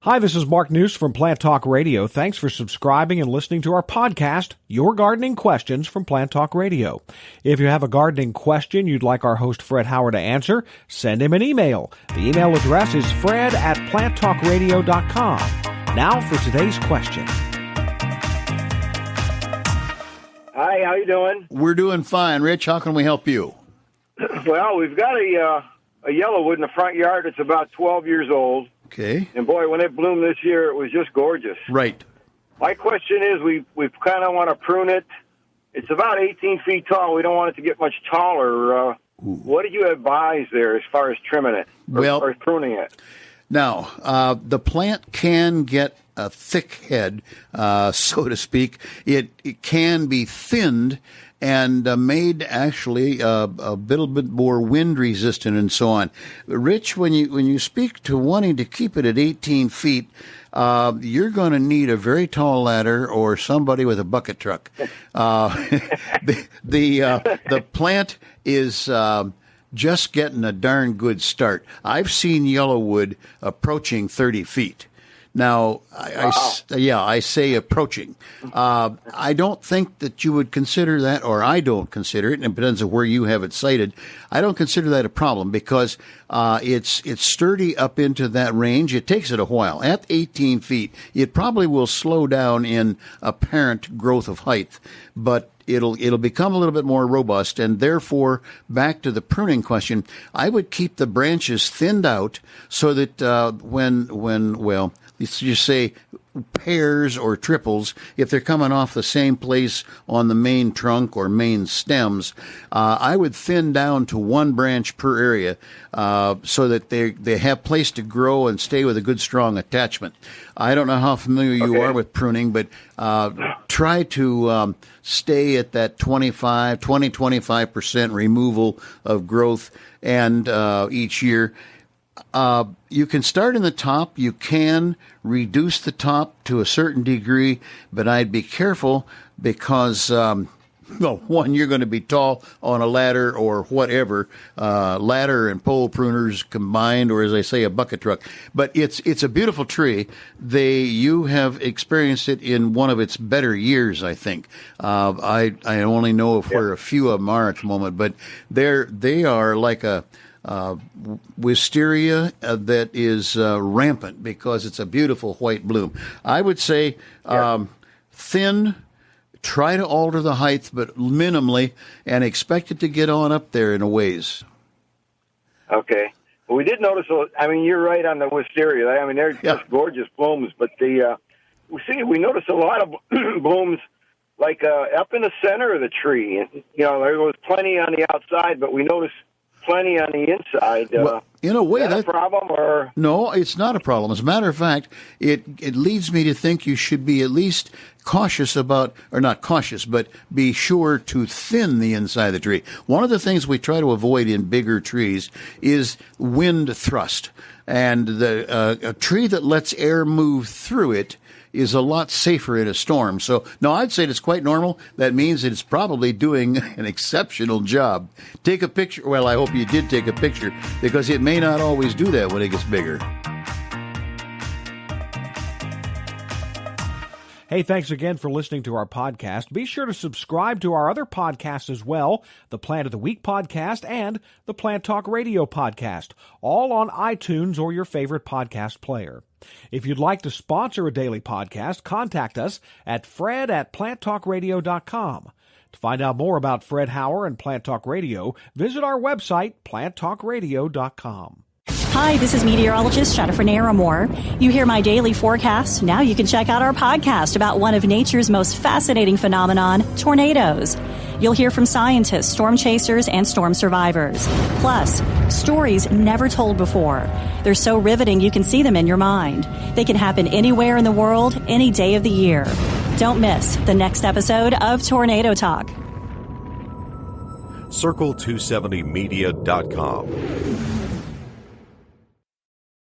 Hi, this is Mark News from Plant Talk Radio. Thanks for subscribing and listening to our podcast, Your Gardening Questions from Plant Talk Radio. If you have a gardening question you'd like our host Fred Howard to answer, send him an email. The email address is fred@planttalkradio.com. Now for today's question. Hi, how you doing? We're doing fine. Rich, how can we help you? Well, we've got a yellowwood in the front yard that's about 12 years old. Okay. And boy, when it bloomed this year, it was just gorgeous. Right. My question is, we kind of want to prune it. It's about 18 feet tall. We don't want it to get much taller. What do you advise there as far as trimming it or pruning it? Now, the plant can get a thick head, so to speak. It can be thinned and made actually a little bit more wind resistant and so on. Rich, when you speak to wanting to keep it at 18 feet, you're going to need a very tall ladder or somebody with a bucket truck. The plant is just getting a darn good start. I've seen yellowwood approaching 30 feet. Now, I say approaching. I don't think that you would consider that, or I don't consider it, and it depends on where you have it sited. I don't consider that a problem because it's sturdy up into that range. It takes it a while. At 18 feet, it probably will slow down in apparent growth of height, but it'll become a little bit more robust, and therefore, back to the pruning question, I would keep the branches thinned out so that let's just say pairs or triples, if they're coming off the same place on the main trunk or main stems, I would thin down to one branch per area so that they have place to grow and stay with a good, strong attachment. I don't know how familiar you are with pruning, but try to stay at that 25% removal of growth and each year. You can start in the top. You can reduce the top to a certain degree, but I'd be careful because, one, you're going to be tall on a ladder or whatever, ladder and pole pruners combined, or as I say, a bucket truck. But it's a beautiful tree. You have experienced it in one of its better years, I think. I only know of where a few of them are at the moment, but they are like a wisteria that is rampant because it's a beautiful white bloom. I would say thin, try to alter the height, but minimally, and expect it to get on up there in a ways. Okay. Well, we did notice, you're right on the wisteria. They're just gorgeous blooms, but we notice a lot of blooms like up in the center of the tree. And, there was plenty on the outside, but we noticed plenty on the inside. In a way, that's a problem, or no, it's not a problem. As a matter of fact, it leads me to think you should be at least cautious about, or not cautious, but be sure to thin the inside of the tree. One of the things we try to avoid in bigger trees is wind thrust, and a tree that lets air move through it is a lot safer in a storm. So, no, I'd say it's quite normal. That means it's probably doing an exceptional job. Take a picture. Well, I hope you did take a picture, because it may not always do that when it gets bigger. Hey, thanks again for listening to our podcast. Be sure to subscribe to our other podcasts as well, the Plant of the Week podcast and the Plant Talk Radio podcast, all on iTunes or your favorite podcast player. If you'd like to sponsor a daily podcast, contact us at fred@planttalkradio.com. To find out more about Fred Howard and Plant Talk Radio, visit our website, planttalkradio.com. Hi, this is meteorologist Jennifer Naramore. You hear my daily forecast. Now you can check out our podcast about one of nature's most fascinating phenomenon, tornadoes. You'll hear from scientists, storm chasers, and storm survivors. Plus, stories never told before. They're so riveting you can see them in your mind. They can happen anywhere in the world, any day of the year. Don't miss the next episode of Tornado Talk. Circle270media.com.